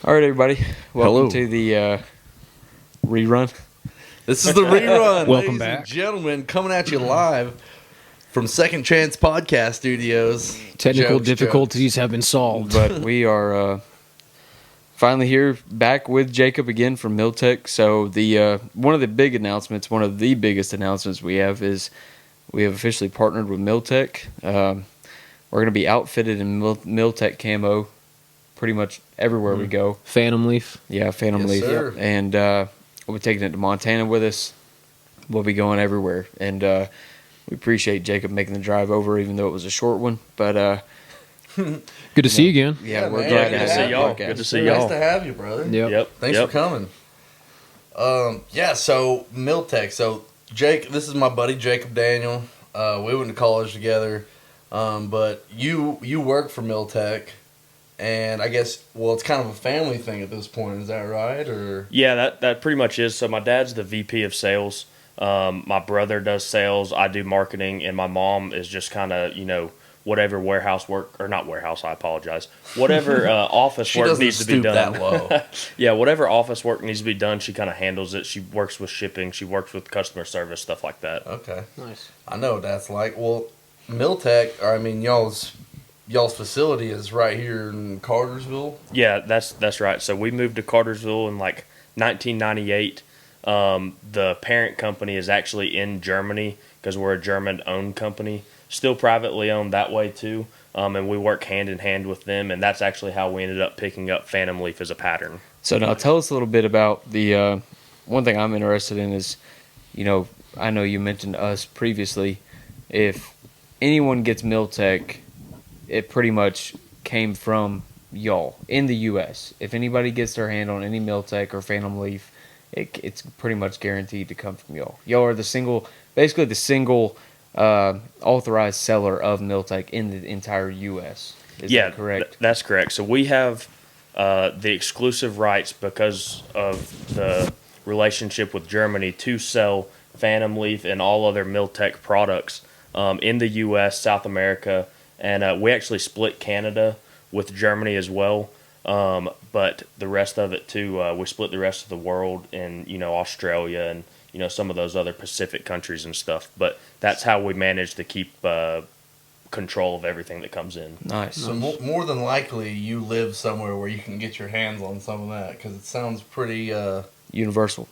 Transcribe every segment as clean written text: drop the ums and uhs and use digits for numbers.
All right, everybody. Welcome Hello. to the rerun. This is the rerun. Welcome ladies back. and gentlemen, coming at you live from Second Chance Podcast Studios. Technical Jokes, difficulties have been solved. But we are finally here, back with Jacob again from Miltec. So the one of the biggest announcements we have is we have officially partnered with Miltec. We're going to be outfitted in Miltec camo pretty much everywhere we go. Phantom Leaf. Yeah, Phantom Yes, Leaf. sir. And we'll be taking it to Montana with us. We'll be going everywhere. And we appreciate Jacob making the drive over, even though it was a short one. But Good to see you again. yeah, we're man. glad Good to to have see you. y'all. Podcast. Good to see Nice y'all. to have you, brother. Yep. Thanks for coming. Yeah, so Miltec. So Jake, this is my buddy Jacob Daniel. We went to college together, but you work for Miltec, and I guess it's kind of a family thing at this point. Is that right? Or Yeah, that pretty much is. So my dad's the VP of sales. My brother does sales. I do marketing, and my mom is just kind of whatever warehouse work, or not warehouse. I apologize. Whatever office she work doesn't needs to be stoop done. that low. Yeah, whatever office work needs to be done, she kind of handles it. She works with shipping. She works with customer service, stuff like that. Okay, Nice. I know what that's like. Well, Miltec, or I mean y'all's facility is right here in Cartersville. Yeah, that's right. So we moved to Cartersville in like 1998. The parent company is actually in Germany because we're a German-owned company, still privately owned that way too. And we work hand in hand with them, and that's actually how we ended up picking up Phantom Leaf as a pattern. So now tell us a little bit about the one thing I'm interested in is, I know you mentioned us previously. If anyone gets Miltec, it pretty much came from y'all in the U.S. If anybody gets their hand on any Miltec or Phantom Leaf, it's pretty much guaranteed to come from y'all. Y'all are the single authorized seller of Miltec in the entire U.S. Is that correct? That's correct. So we have the exclusive rights because of the relationship with Germany to sell Phantom Leaf and all other Miltec products in the U.S., South America, and we actually split Canada with Germany as well. But the rest of it too, we split the rest of the world in Australia and some of those other Pacific countries and stuff. But that's how we manage to keep control of everything that comes in. Nice. So more than likely, you live somewhere where you can get your hands on some of that because it sounds pretty Universal.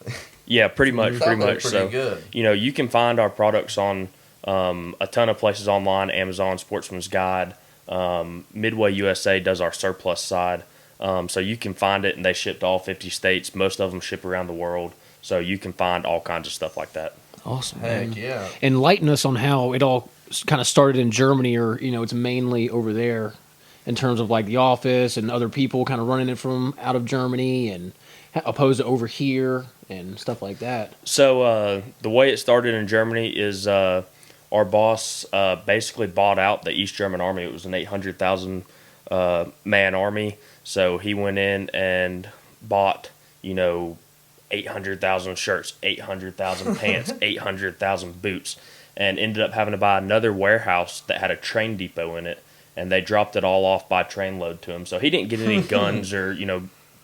Yeah, pretty much. So good. you can find our products on a ton of places online. Amazon, Sportsman's Guide, Midway USA does our surplus side. So you can find it, and they ship to all 50 states. Most of them ship around the world. So you can find all kinds of stuff like that. Awesome. Heck yeah. Enlighten us on how it all kind of started in Germany, or it's mainly over there in terms of like the office and other people kind of running it from out of Germany and opposed to over here and stuff like that. So the way it started in Germany is our boss basically bought out the East German army. It was an 800,000 man army. So he went in and bought, 800,000 shirts, 800,000 pants, 800,000 boots, and ended up having to buy another warehouse that had a train depot in it, and they dropped it all off by train load to him. So he didn't get any guns or,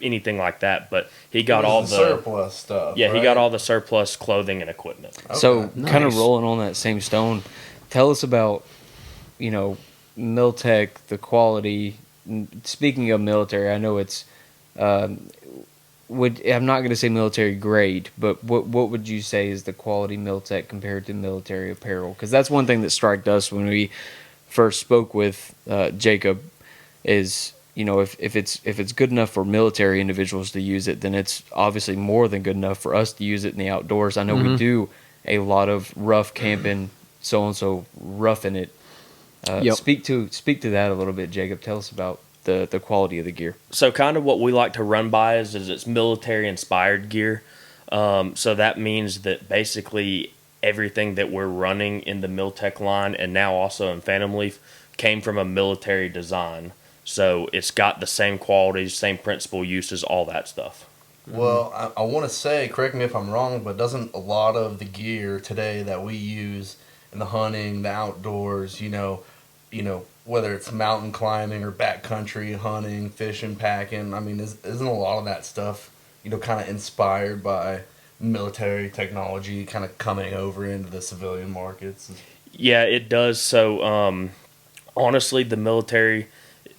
anything like that, but he got all the surplus stuff. Yeah, right? he got all the surplus clothing and equipment. Okay. So kind of Nice. rolling on that same stone, tell us about, Miltec, the quality. Speaking of military, I know it's, I'm not going to say military grade, but what would you say is the quality Miltec compared to military apparel? Because that's one thing that struck us when we first spoke with Jacob is, if it's good enough for military individuals to use it, then it's obviously more than good enough for us to use it in the outdoors. I know we do a lot of rough camping, so roughing it. Yep. Speak to that a little bit, Jacob. Tell us about the quality of the gear. So kind of what we like to run by is it's military-inspired gear. So that means that basically everything that we're running in the Miltec line and now also in Phantom Leaf came from a military design. So it's got the same qualities, same principal uses, all that stuff. Well, I want to say, correct me if I'm wrong, but doesn't a lot of the gear today that we use in the hunting, the outdoors, whether it's mountain climbing or backcountry hunting, fishing, packing. I mean, isn't a lot of that stuff, kind of inspired by military technology kind of coming over into the civilian markets? Yeah, it does. So, honestly, the military,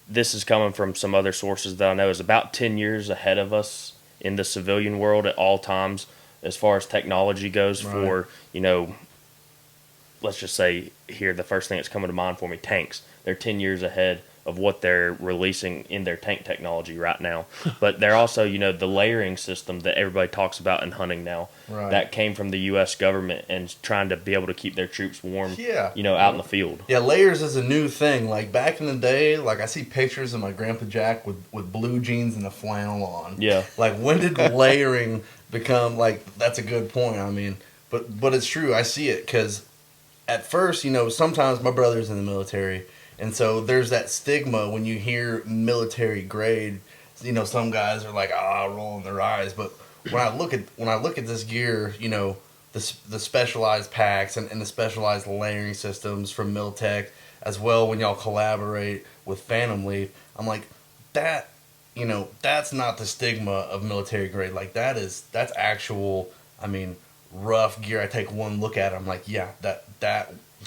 this is coming from some other sources that I know, is about 10 years ahead of us in the civilian world at all times as far as technology goes. Right. For, let's just say here, the first thing that's coming to mind for me, tanks. They're 10 years ahead of what they're releasing in their tank technology right now. But they're also, the layering system that everybody talks about in hunting now. Right. That came from the U.S. government and trying to be able to keep their troops warm, Yeah. out in the field. Yeah, layers is a new thing. Like back in the day, like I see pictures of my Grandpa Jack with blue jeans and a flannel on. Yeah. Like when did layering become, like, that's a good point. I mean, but it's true. I see it because at first, sometimes my brother's in the military, and so there's that stigma when you hear military grade. Some guys are like, rolling their eyes. But when I look at this gear, the specialized packs and the specialized layering systems from Miltec, as well when y'all collaborate with Phantom Leaf, I'm like, that, that's not the stigma of military grade. Like that's actual, I mean, rough gear. I take one look at it, I'm like, yeah, that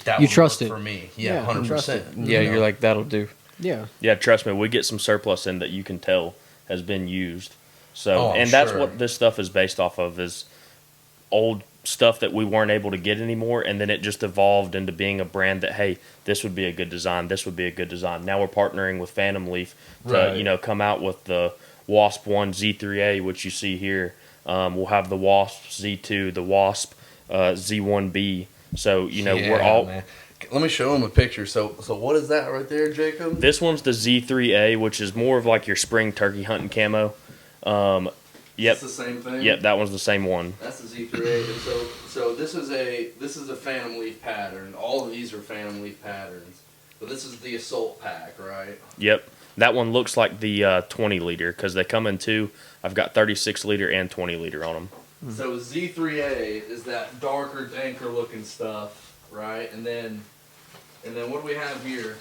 You would trust work it. for me. Yeah, 100%. Yeah, you're like, that'll do. Yeah. Yeah, trust me, we get some surplus in that you can tell has been used. So, Oh, I'm and that's sure. what this stuff is based off of, is old stuff that we weren't able to get anymore, and then it just evolved into being a brand that, hey, this would be a good design, this would be a good design. Now we're partnering with Phantom Leaf to, Right. come out with the Wasp 1 Z3A, which you see here. We'll have the Wasp Z2, the Wasp Z1B. So, we're all... Man. Let me show him a picture. So what is that right there, Jacob? This one's the Z3A, which is more of like your spring turkey hunting camo. Yep. It's the same thing. Yep, that one's the same one. That's the Z3A. And so this is a Phantom Leaf pattern. All of these are Phantom Leaf patterns. But this is the assault pack, right? Yep. That one looks like the 20 liter because they come in two. I've got 36 liter and 20 liter on them. So Z3A is that darker, danker looking stuff, right? And then what do we have here?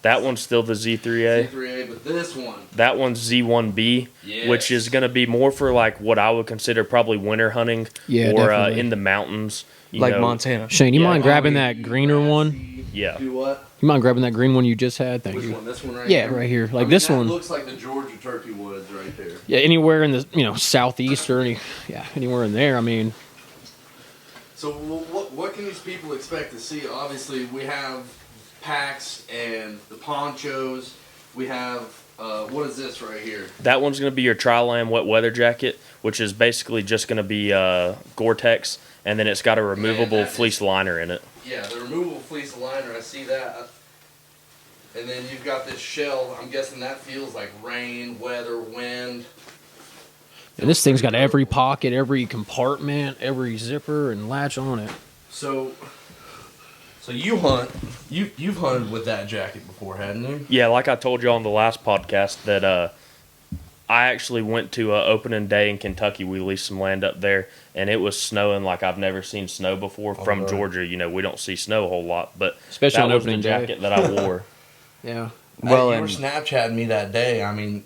That one's still the Z3A. Z3A, but this one. That one's Z1B, which is going to be more for like what I would consider probably winter hunting Yeah, or definitely. in the mountains. Like Montana. Shane, you Yeah. mind grabbing that greener one? Yeah. Do what? You mind grabbing that green one you just had? Thank Which you. one? This one right Yeah, here? right here. Like I mean, this that one. looks like the Georgia turkey woods right there. Yeah, anywhere in the southeast or anywhere in there. I mean, So what can these people expect to see? Obviously, we have packs and the ponchos. We have what is this right here? That one's going to be your Tri-Lam wet weather jacket, which is basically just going to be Gore-Tex, and then it's got a removable that is- fleece liner in it. Yeah, the removable fleece liner. I see that. And then you've got this shell. I'm guessing that feels like rain, weather, wind. and this thing's got every pocket, every compartment, every zipper and latch on it. So you hunt. You've hunted with that jacket before, hadn't you? Yeah, like I told you on the last podcast that I actually went to opening day in Kentucky. We leased some land up there, and it was snowing like I've never seen snow before. From right. Georgia, we don't see snow a whole lot, but Especially that on was the opening day. jacket that I wore. Yeah. Well, you were Snapchatting me that day. I mean,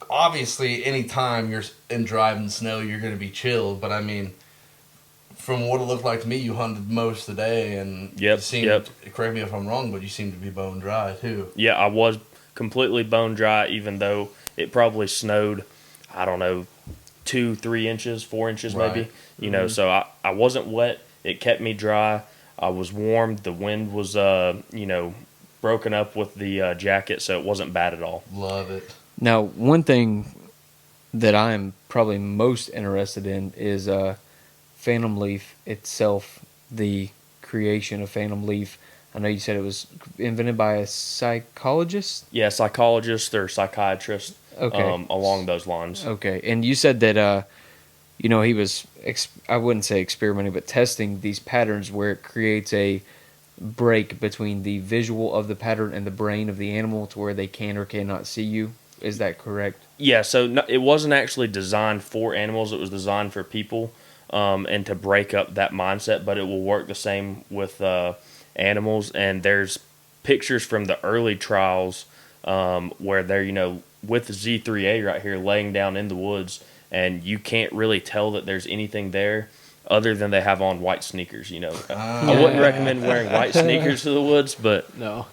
obviously, anytime you're in driving snow, you're going to be chilled. But I mean, from what it looked like to me, you hunted most of the day, and Yep, you seemed, correct me if I'm wrong, but you seemed to be bone dry too. Yeah, I was completely bone dry, even though it probably snowed, I don't know, 2-3 inches, 4 inches maybe. Right. So I wasn't wet. It kept me dry. I was warm. The wind was, broken up with the jacket, so it wasn't bad at all. Love it. Now, one thing that I'm probably most interested in is Phantom Leaf itself, the creation of Phantom Leaf. I know you said it was invented by a psychologist. Yeah, psychologist or psychiatrist, Okay. along those lines. Okay, and you said that he was I wouldn't say experimenting, but testing these patterns where it creates a break between the visual of the pattern and the brain of the animal to where they can or cannot see you. Is that correct? Yeah, so no, it wasn't actually designed for animals. It was designed for people, and to break up that mindset. But it will work the same with animals. And there's pictures from the early trials where they're, with the Z3A right here laying down in the woods, and you can't really tell that there's anything there other than they have on white sneakers. I wouldn't recommend wearing white sneakers to the woods, but No.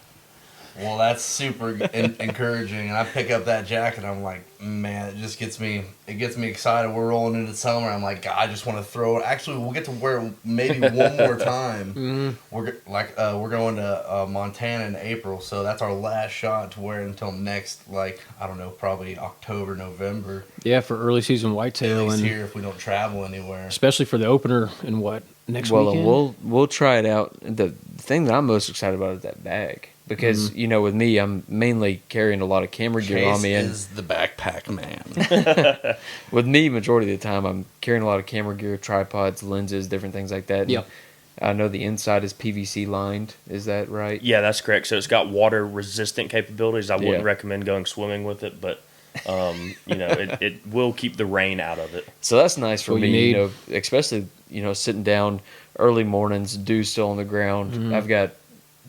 Well, that's super encouraging. And I pick up that jacket, I'm like, man, it just gets me excited. We're rolling into summer. I'm like, God, I just want to throw it. Actually, we'll get to wear it maybe one more time. Mm-hmm. We're going to Montana in April, so that's our last shot to wear it until next, I don't know, probably October, November. Yeah, for early season At whitetail, least and here if we don't travel anywhere. especially for the opener in next Well, weekend. and we'll try it out. The thing that I'm most excited about is that bag. Because, with me, I'm mainly carrying a lot of camera gear on me. Chase And is the backpack man. with me, majority of the time, I'm carrying a lot of camera gear, tripods, lenses, different things like that. Yep. And I know the inside is PVC lined. Is that right? yeah, that's correct. So it's got water resistant capabilities. I wouldn't Yeah. recommend going swimming with it, but it will keep the rain out of it. So that's nice for What you me, need. especially, sitting down early mornings, dew still on the ground. Mm-hmm. I've got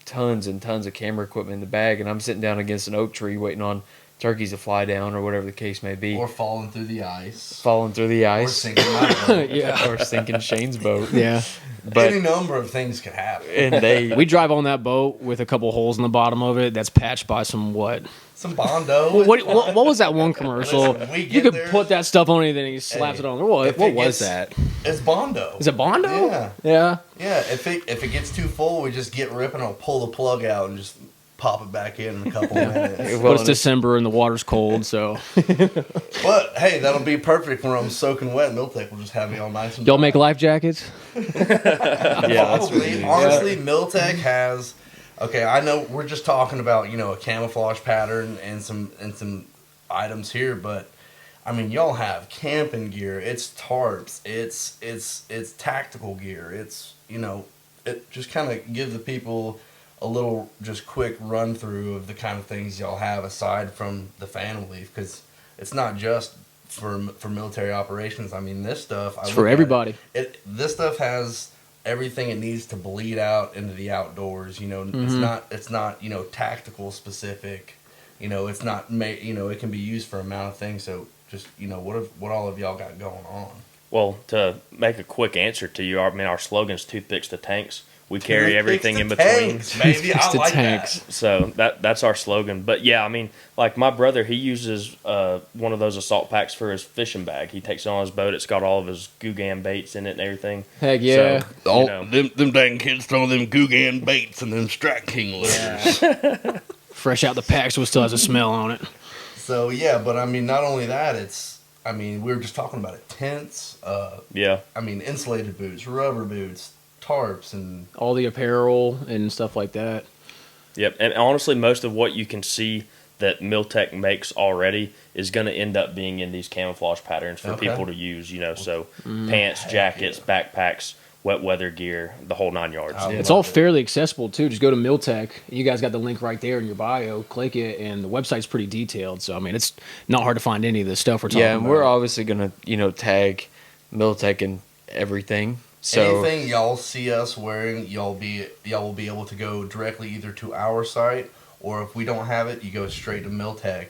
tons and tons of camera equipment in the bag, and I'm sitting down against an oak tree waiting on turkeys to fly down or whatever the case may be. Or falling through the ice. Falling through the Or ice. sinking my boat. Yeah. Or sinking Shane's boat. Yeah. But Any number of things could happen. and We drive on that boat with a couple holes in the bottom of it that's patched by some what? Some Bondo. What was that one commercial? Listen, we You get could there- put that stuff on anything and he slaps Hey, it on. What if it was gets- that? It's Bondo. Is it Bondo? Yeah. Yeah. Yeah, if it gets too full, we just get ripping. I'll pull the plug out and just pop it back in a couple minutes. well, But it's and December and the water's cold, so But hey, that'll be perfect when I'm soaking wet. Miltec will just have me all nice and y'all dry. make life jackets? yeah, that's Probably. really Honestly, Miltec has. Okay, I know we're just talking about a camouflage pattern and some items here, but I mean y'all have camping gear. It's tarps. It's tactical gear. It's it just kind of give the people a little just quick run through of the kind of things y'all have aside from the Phantom Leaf, because it's not just for military operations. I mean, this stuff It's for everybody. This stuff has everything it needs to bleed out into the outdoors. It's not tactical specific. It's not it can be used for a amount of things. So just what all of y'all got going on. Well, to make a quick answer to you, our slogan's toothpicks to tanks. We carry everything in between. Tanks, baby. I to like tanks. that. So that's our slogan. But yeah, my brother, he uses one of those assault packs for his fishing bag. He takes it on his boat. It's got all of his Googan baits in it and everything. Heck yeah. So, Them dang kids throwing them Googan baits and them Strike King lures. Fresh out the pack so it still has a smell on it. So yeah, but I mean, not only that, we were just talking about it. Tents. yeah. Insulated boots, rubber boots, tarps, and All the apparel and stuff like that. Yep. And honestly, most of what you can see that Miltec makes already is going to end up being in these camouflage patterns for Okay. people to use, So pants, jackets, backpacks, wet weather gear, the whole 9 yards. I It's love all it. fairly accessible too. Just go to Miltec. You guys got the link right there in your bio. Click it, and the website's pretty detailed. So it's not hard to find any of the stuff we're talking Yeah, and about. we're obviously gonna, tag Miltec and everything. So anything y'all see us wearing, y'all will be able to go directly either to our site, or if we don't have it, you go straight to Miltec,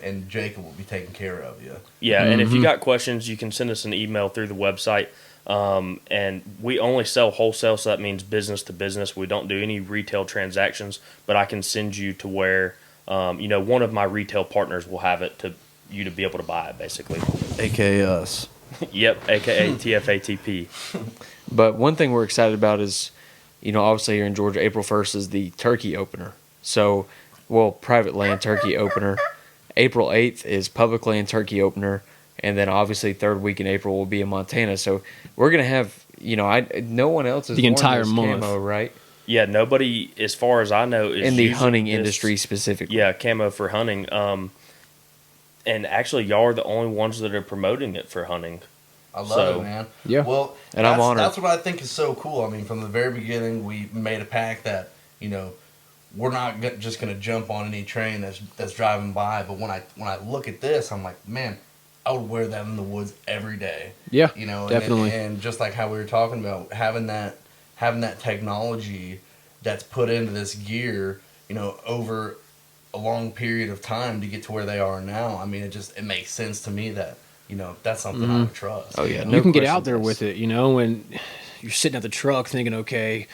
and Jacob will be taking care of you. Yeah, and if you got questions, you can send us an email through the website. And we only sell wholesale, so that means business to business. We don't do any retail transactions, but I can send you to where, one of my retail partners will have it to you to be able to buy it, basically. AKA us. Yep, aka TFATP. But one thing we're excited about is, obviously here in Georgia, April 1st is the turkey opener. So, private land turkey opener. April 8th is public land turkey opener. And then obviously third week in April will be in Montana. So we're going to have, no one else is The worn entire this month. camo, right? Yeah, nobody, as far as I know, is In the using hunting this- industry specifically. Yeah, camo for hunting. And actually, y'all are the only ones that are promoting it for hunting. I love So, it, man. yeah. Well, And I'm honored. That's what I think is so cool. From the very beginning, we made a pact that we're not just going to jump on any train that's driving by. But when I look at this, I'm like, man, I would wear that in the woods every day. Yeah, and definitely. And just like how we were talking about having that technology that's put into this gear over a long period of time to get to where they are now. I mean, it makes sense to me that, that's something I would trust. Oh, yeah. You can get out question there with it, and you're sitting at the truck thinking, okay,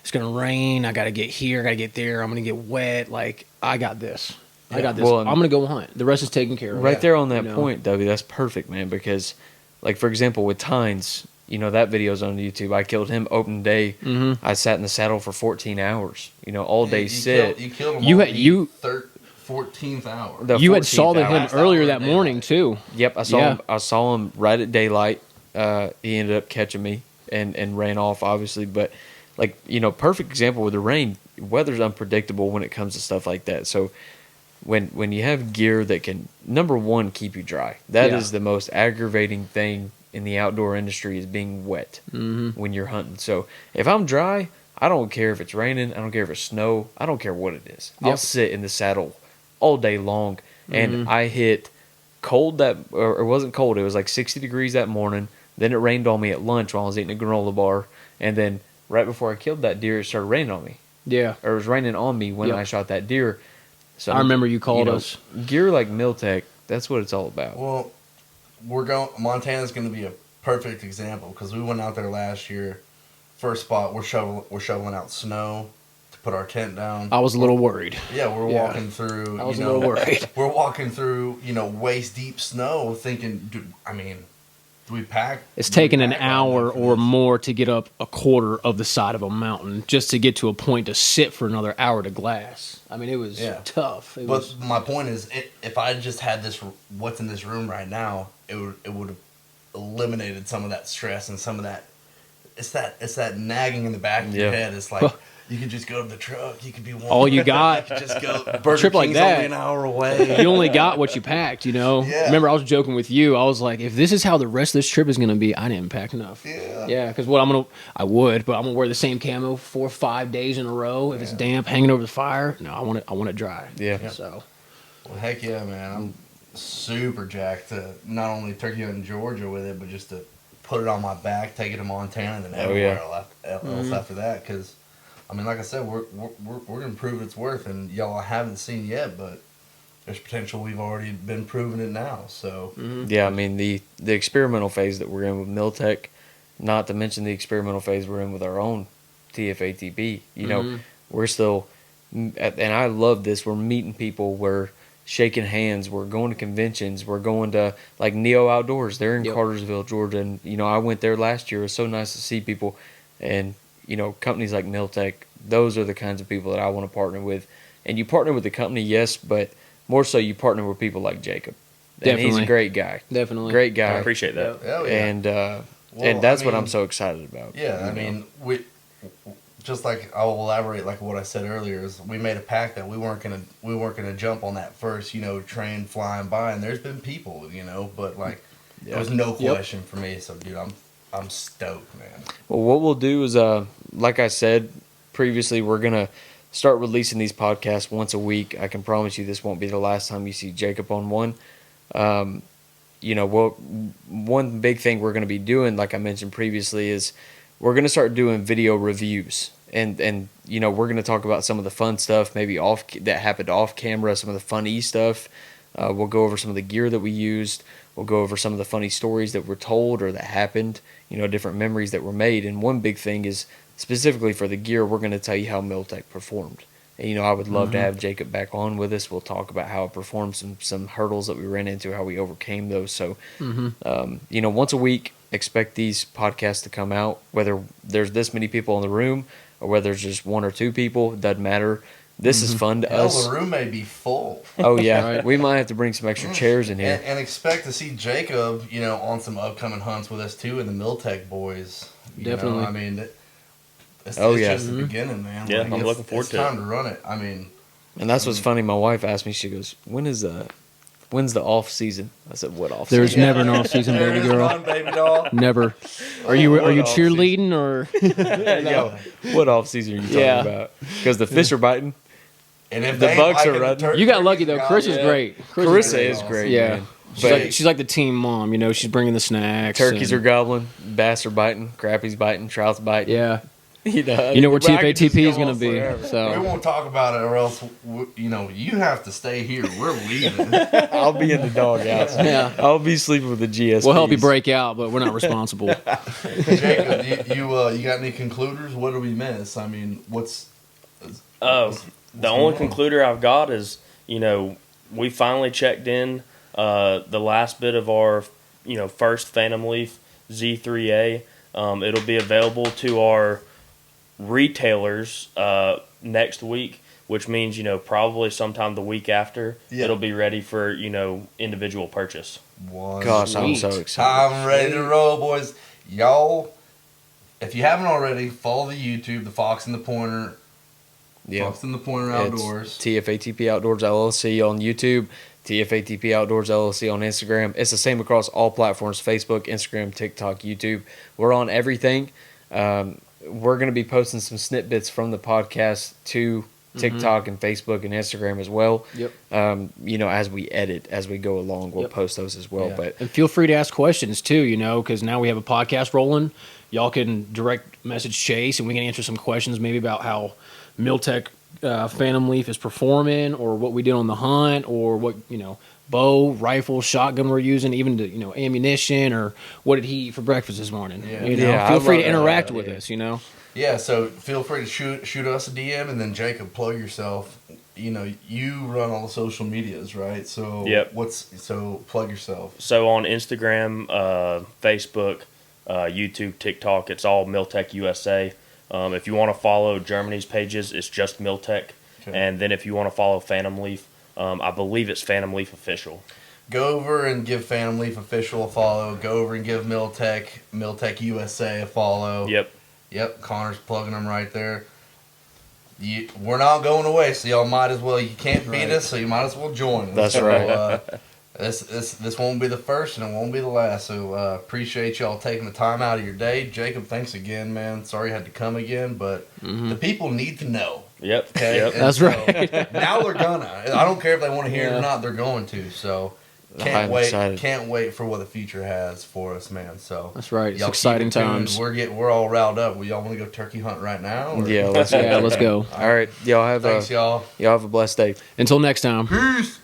it's going to rain. I got to get here. I got to get there. I'm going to get wet. Like, I got this. I got this. Well, I'm going to go hunt. The rest is taken care of. Right there on that You know? point, W, that's perfect, man, because, like, for example, with Tynes, that video's on YouTube. I killed him open day. Mm-hmm. I sat in the saddle for 14 hours, all day You sit. killed him You on had- the you- 14th hour. The You had 14th saw him hour. earlier Hour that of morning, daylight. too. Yep, I saw Yeah. him. I saw him right at daylight. He ended up catching me and ran off, obviously. But perfect example with the rain. Weather's unpredictable when it comes to stuff like that. So when you have gear that can, number one, keep you dry. That is Yeah. the most aggravating thing in the outdoor industry, is being wet when you're hunting. So if I'm dry, I don't care if it's raining. I don't care if it's snow. I don't care what it is. I'll Yep. sit in the saddle all day long. And I hit cold or it wasn't cold. It was like 60 degrees that morning. Then it rained on me at lunch while I was eating a granola bar. And then right before I killed that deer, it started raining on me. Yeah. Or it was raining on me when Yep. I shot that deer. So I remember you called us. Gear like Miltec, that's what it's all about. Well, Montana's going to be a perfect example because we went out there last year. First spot, we're shoveling out snow to put our tent down. I was a little worried. Yeah, we're Yeah. walking through. I was a little worried. We're walking through, waist deep snow, thinking, do we pack? It's do we taken an pack out hour there for or this? more to get up a quarter of the side of a mountain just to get to a point to sit for another hour to glass. I mean, it was tough. It But was, my point is, if I just had what's in this room right now, it would have eliminated some of that stress and some of that. It's that nagging in the back of your Yeah. head. It's like you could just go to the truck. You could be warm. all you got. You could just go. Burger trip like King's that. only an hour away. You only got what you packed, Yeah. Remember, I was joking with you. I was like, if this is how the rest of this trip is going to be, I didn't pack enough. Yeah. Yeah, because I would, but I'm going to wear the same camo 4 or 5 days in a row. If it's damp, hanging over the fire, no, I want it dry. Yeah. So, Well, heck yeah, man! I'm super jacked to not only turkey hunt in Georgia with it, but just to put it on my back, take it to Montana, and then everywhere else after that. Because, like I said, we're gonna prove its worth, and y'all haven't seen yet, but there's potential. We've already been proving it now. So Yeah, the experimental phase that we're in with Miltec, not to mention the experimental phase we're in with our own TFATP. We're still, and I love this. We're meeting people. We're shaking hands. We're going to conventions. We're going to like Neo Outdoors. They're in Yep. Cartersville, Georgia, and I went there last year. It was so nice to see people, and companies like Miltec. Those are the kinds of people that I want to partner with. And you partner with the company, yes, but more so you partner with people like Jacob. And he's Definitely. a great guy. definitely. Great guy. I appreciate that. hell yeah. And Well, and that's what I I'm mean, so excited about. Yeah, we just like I'll elaborate like what I said earlier is we made a pact that we weren't gonna jump on that first train flying by, and there's been people but like there was no Yep. question for me. So dude, I'm stoked, man. Well, what we'll do is, like I said previously, we're gonna start releasing these podcasts once a week. I can promise you this won't be the last time you see Jacob on one. One big thing we're going to be doing, like I mentioned previously, is we're going to start doing video reviews, and we're going to talk about some of the fun stuff, maybe that happened off camera, some of the funny stuff. We'll go over some of the gear that we used. We'll go over some of the funny stories that were told or that happened. Different memories that were made. And one big thing is specifically for the gear, we're going to tell you how Miltec performed. And, I would love to have Jacob back on with us. We'll talk about how it performed, some hurdles that we ran into, how we overcame those. So, once a week, expect these podcasts to come out. Whether there's this many people in the room or whether there's just one or two people, it doesn't matter. This is fun to Hell, us. the room may be full. Oh, yeah. Right. We might have to bring some extra chairs in here. And expect to see Jacob, on some upcoming hunts with us too, and the Miltec boys. Definitely. It's Oh, yeah. just the beginning, man. Yeah, I'm looking forward to it. It's time to run it. And that's what's funny. My wife asked me, she goes, when's the off season? I said, what off There's season? never an off season, There baby it is, girl. run, baby doll. Never. Are you off season. cheerleading or? Yo, what off season are you talking Yeah. about? Because the fish are biting. And if The they bugs like are it, running. tur- You got lucky though. Chris is Yeah. great. Carissa great. is great, Yeah. man. She's like the team mom. She's bringing the snacks. Turkeys and- are gobbling, bass are biting, crappies biting, trout's biting. Yeah. You know where But I could just TFATP is go going on to be. forever. So We won't talk about it, or else you have to stay here. We're leaving. I'll be in the doghouse. Yeah. I'll be sleeping with the GSP. we'll help you break out, but we're not responsible. Jacob, you got any concluders? What do we miss? I mean, The only concluder I've got is, we finally checked in the last bit of our, first Phantom Leaf Z3A. It'll be available to our retailers next week, which means, probably sometime the week after, it'll be ready for, individual purchase. Gosh, I'm so excited. I'm ready to roll, boys. Y'all, if you haven't already, follow the YouTube, the Fox and the Pointer. Yeah. Fox and the Pointer Outdoors. It's TFATP Outdoors LLC on YouTube, TFATP Outdoors LLC on Instagram. It's the same across all platforms: Facebook, Instagram, TikTok, YouTube. We're on everything. We're going to be posting some snippets from the podcast to TikTok and Facebook and Instagram as well. Yep. As we edit, as we go along, we'll post those as well. Yeah. But And feel free to ask questions too, because now we have a podcast rolling. Y'all can direct message Chase and we can answer some questions maybe about how Miltec Phantom Leaf is performing, or what we did on the hunt, or what, bow, rifle, shotgun we're using, even to, ammunition, or what did he eat for breakfast this morning. Yeah. Yeah, Feel I free to love interact that, with yeah. us, Yeah, so feel free to shoot us a DM, and then Jacob, plug yourself. You run all the social medias, right? So Yep. Plug yourself. So on Instagram, Facebook, YouTube, TikTok, it's all Miltec USA. If you want to follow Germany's pages, it's just Miltec. Okay. And then if you want to follow Phantom Leaf, I believe it's Phantom Leaf Official. Go over and give Phantom Leaf Official a follow. Go over and give Miltec USA a follow. Yep, Connor's plugging them right there. We're not going away, so y'all might as well. You can't beat us, so you might as well join us. That's So, right. This won't be the first, and it won't be the last. So appreciate y'all taking the time out of your day. Jacob, thanks again, man. Sorry you had to come again, but the people need to know. Yep. Okay, Yep. And That's so right. Now they're gonna. I don't care if they want to hear it or not. They're going to. So I'm excited. Can't wait for what the future has for us, man. So That's right. It's y'all keep exciting it tuned. times. We're all riled up. Well, y'all want to go turkey hunt right now? Or? yeah, let's Yeah, let's go. All right, y'all have Thanks, y'all. y'all have a blessed day. Until next time. Peace.